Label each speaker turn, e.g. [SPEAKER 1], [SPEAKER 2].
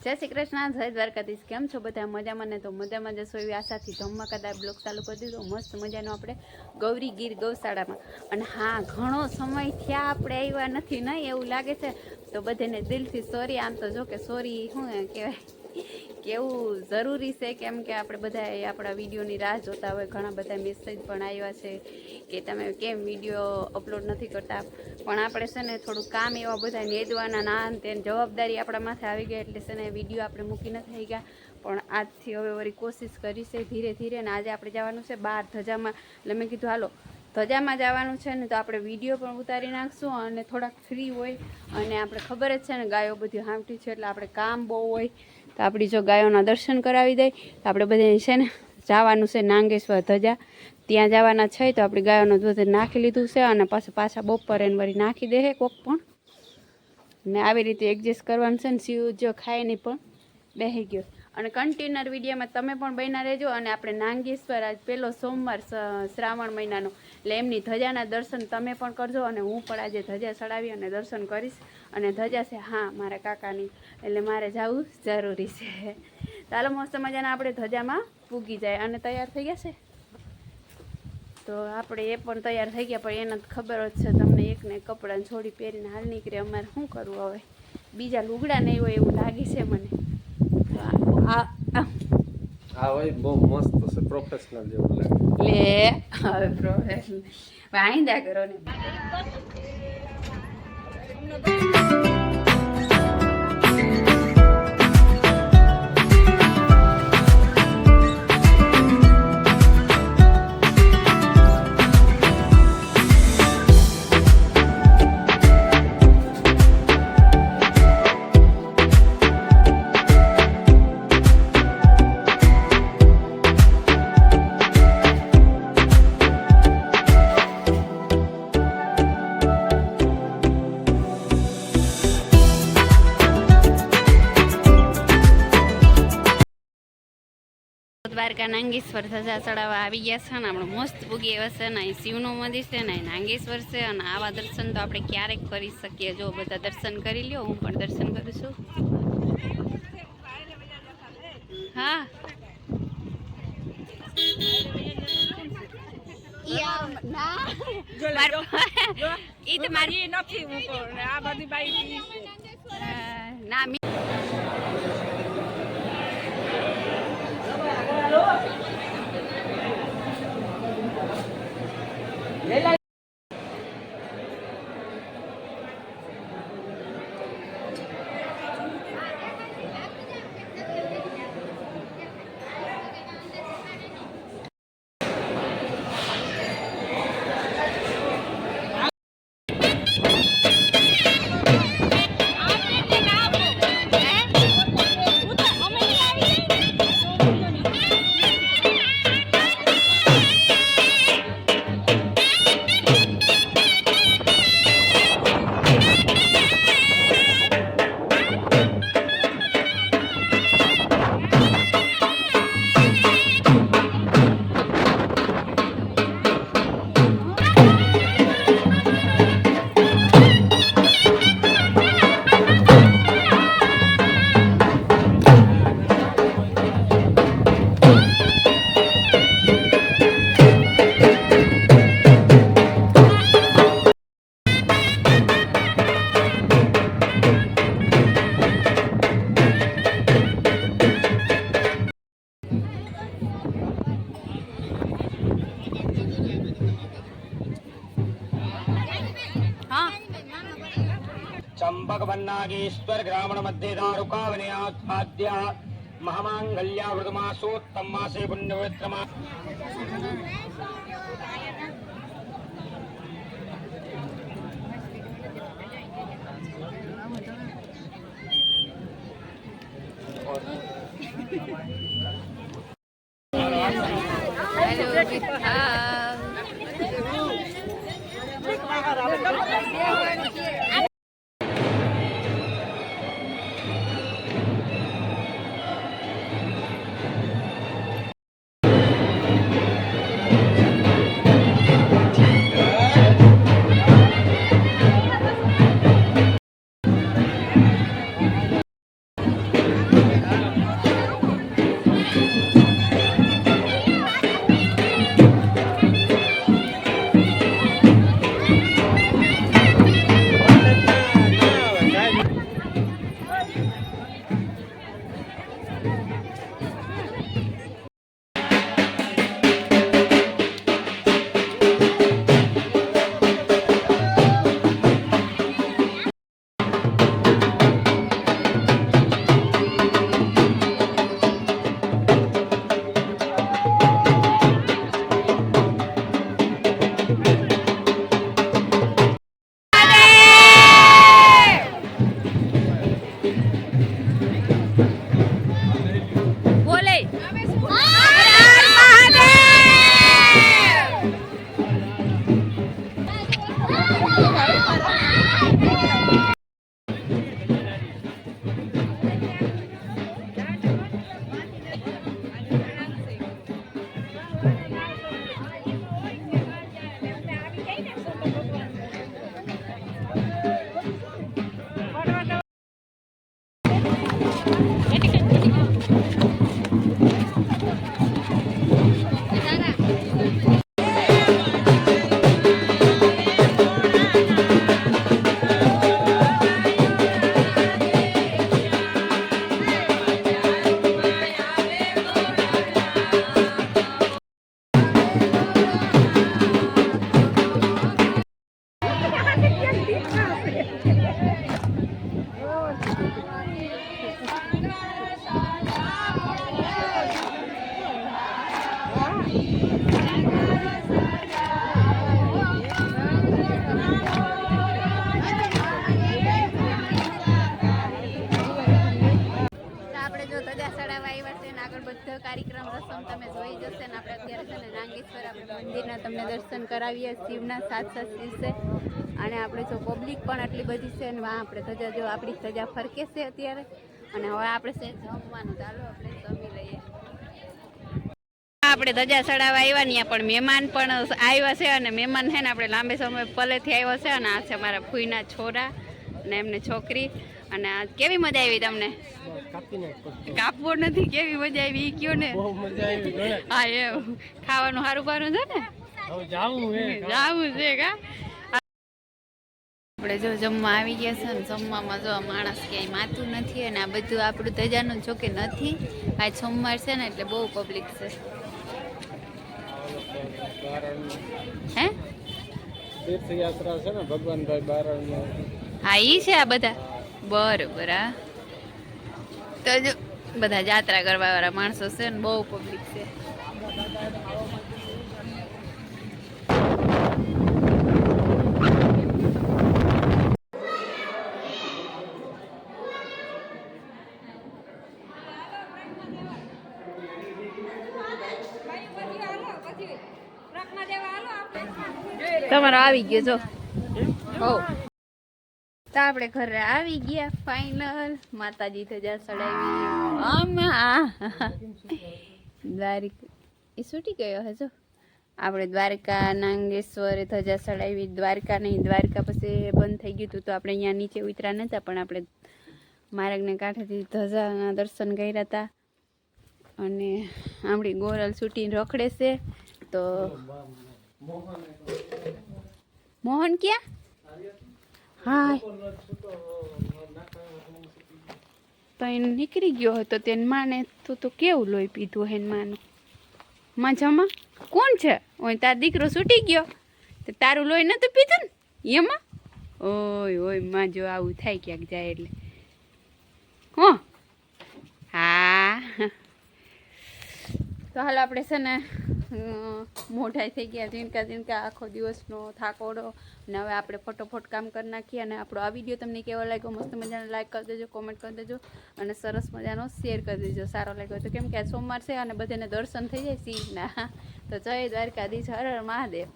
[SPEAKER 1] જય શ્રી કૃષ્ણ, જય દ્વારકાધીશ। કેમ છો બધા? મજામાં ને? તો મજામાં જશો એવી આશાથી ધમાકાદાર બ્લોગ ચાલુ કરી દીધો મસ્ત મજાનો આપણે ગૌરી ગીર ગૌશાળામાં। અને હા, ઘણો સમય થયા આપણે આવ્યા નથી નહીં એવું લાગે છે, તો બધાને દિલથી સોરી। આમ તો જો કે સોરી શું કહેવાય, કેવું જરૂરી છે, કેમ કે આપણે બધા આપણા વિડીયોની રાહ જોતા હોય। ઘણા બધા મેસેજ પણ આવ્યા છે કે તમે કેમ વિડીયો અપલોડ નથી કરતા, પણ આપણે છે ને થોડું કામ એવા બધા નેદવાના ના તેની જવાબદારી આપણા માથે આવી ગઈ એટલે છે ને વિડીયો આપણે મૂકી નથી થઈ ગયા। પણ આજથી હવે વળી કોશિશ કરી છે ધીરે ધીરે। અને આજે આપણે જવાનું છે બહાર ધજામાં, એટલે મેં કીધું હાલો ધજામાં જવાનું છે ને તો આપણે વિડીયો પણ ઉતારી નાખશું અને થોડાક ફ્રી હોય। અને આપણે ખબર જ છે ને ગાયો બધી હાંફતી છે એટલે આપણે કામ બહુ હોય, તો આપણી જો ગાયોના દર્શન કરાવી દઈ તો આપણે બધા છે ને જવાનું છે નાગેશ્વર ધજા, ત્યાં જવાના છે। તો આપણી ગાયોનું દૂધ નાખી લીધું છે અને પાછા પાછા બપોરે વળી નાખી દે કોક પણ, ને આવી રીતે એડજસ્ટ કરવાનું છે ને। શિવ જો ખાય નહીં પણ બેસી ગયો। અને કન્ટેનર વિડીયોમાં તમે પણ બન્યા રહેજો। અને આપણે નાગેશ્વર આજ પહેલો સોમવાર શ્રાવણ મહિનાનો, એટલે એમની ધજાના દર્શન તમે પણ કરજો અને હું પણ આજે ધજા ચડાવી અને દર્શન કરીશ। અને ધજા છે હા મારા કાકાની, એટલે મારે જવું જરૂરી છે। ચાલો મસ્ત મજાના આપણે ધજામાં પૂગી જાય। અને તૈયાર થઈ ગયા છે તો આપણે એ પણ તૈયાર થઈ ગયા, પણ એને ખબર જ છે તમને, એકને કપડાં છોડી પહેરીને હાલ નીકળે। અમારે શું કરવું હવે, બીજા લુગડા નહીં હોય એવું લાગે છે મને।
[SPEAKER 2] હોય બહુ મસ્ત છે, પ્રોફેશનલ જેવું લાગે
[SPEAKER 1] લે હવે પ્રોફેશનલ આઈંદા કરો ને। દ્વારકા નાગેશ્વર ધજા ચડાવવા આવી ગયા છે ને આપણે મસ્ત પૂગી એવા છે ને। અહીં શિવનું મંદિર છે ને, અહીં નાગેશ્વર છે। અને આવા દર્શન તો આપણે ક્યારેક કરી શકીએ। જો બધા દર્શન કરી લ્યો, હું પણ દર્શન કરું છું। હા ના
[SPEAKER 3] चंपक वन्नागेश्वर ग्रामण मध्य दारुकावने आद्या महामांगल्या वृतमासोत्तम मासे पुण्यवित्रमा
[SPEAKER 1] આપણે જો ધજા ચડાવવા આવ્યા છે ને આગળ બધો કાર્યક્રમ રસમ તમે જોઈ જશે ને આપણે અત્યારે છે ને નાગેશ્વર આપણે મંદિરના તમને દર્શન કરાવીએ શિવના સાત શિવ છે અને આપણે જો પબ્લિક પણ આટલી બધી છે ને આપણે ધજા જો આપણી ધજા ફરકે છે અત્યારે અને હવે આપણે છે જમવાનું ચાલો આપણે જમી લઈએ. આપણે ધજા ચડાવવા આવ્યા ને પણ મહેમાન પણ આવ્યા છે અને મહેમાન છે ને આપણે લાંબે સમય પલેથી આવ્યો છે અને આ છે મારા ફૂઈના છોરા અને એમને છોકરી અને આ કેવી મજા આવી તમને? કાપવો નથી, કેવી મજા આવી ઈ કયો ને. હા એમ ખાવાનું સારું પારું છે ને, જાવું છે કા. આપણે જો જમવા આવી ગયા છે ને જમવામાં જો માણસ ક્યાંય માતું નથી અને આ બધું આપણું ધજાનું જોકે નથી. આજ સોમવાર છે ને એટલે બહુ પબ્લિક છે. હે
[SPEAKER 2] તીર્થયાત્રા છે ને ભગવાનભાઈ બારણ.
[SPEAKER 1] હા ઈ છે આ બધા બરોબર. હા તો જો બધા જાત્રા કરવા વાળા માણસો છે ને બહુ પબ્લિક છે. તમારો આવી ગયો જો. હો તો આપણે ઘરે આવી ગયા ફાઇનલ. માતાજી ધજા ચડાવી આમાં દ્વારિકા એ છૂટી ગયો હે જો. આપણે દ્વારકા નાગેશ્વરે ધજા ચડાવી. દ્વારકા નહીં, દ્વારકા પછી બંધ થઈ ગયું હતું તો આપણે અહીંયા નીચે ઉતરા નહોતા પણ આપણે માર્ગને કાંઠેથી ધજાના દર્શન કર્યા હતા. અને આપણી ગોરલ છૂટીને રખડે છે તો મોહન ક્યાં? હા તો એને નીકળી ગયો હતો તેને માને તો કેવું લોહી પીધું હે માનું. મજામાં કોણ છે? ઓય તાર દીકરો છૂટી ગયો તો તારું લોહી નતું પીધું ને એમાં. ઓય ઓય માં જો આવું થાય ક્યાંક જાય એટલે. હો હા તો હાલ આપણે છે ને મોઢાઈ થઈ ગયા ઝીણકા ઝીણકા આખો દિવસનો થાકોડો અને હવે આપણે ફટોફટ કામ કરી નાખીએ. અને આપણો આ વિડીયો તમને કેવો લાગ્યો મસ્ત મજાનો લાઈક કરી દેજો, કોમેન્ટ કરી દેજો અને સરસ મજાનો શેર કરી દેજો સારો લાગ્યો તો. કેમ કે આ સોમવાર છે અને બધાને દર્શન થઈ જાય શિવના. તો જય દ્વારકાધીશ, હર હર મહાદેવ.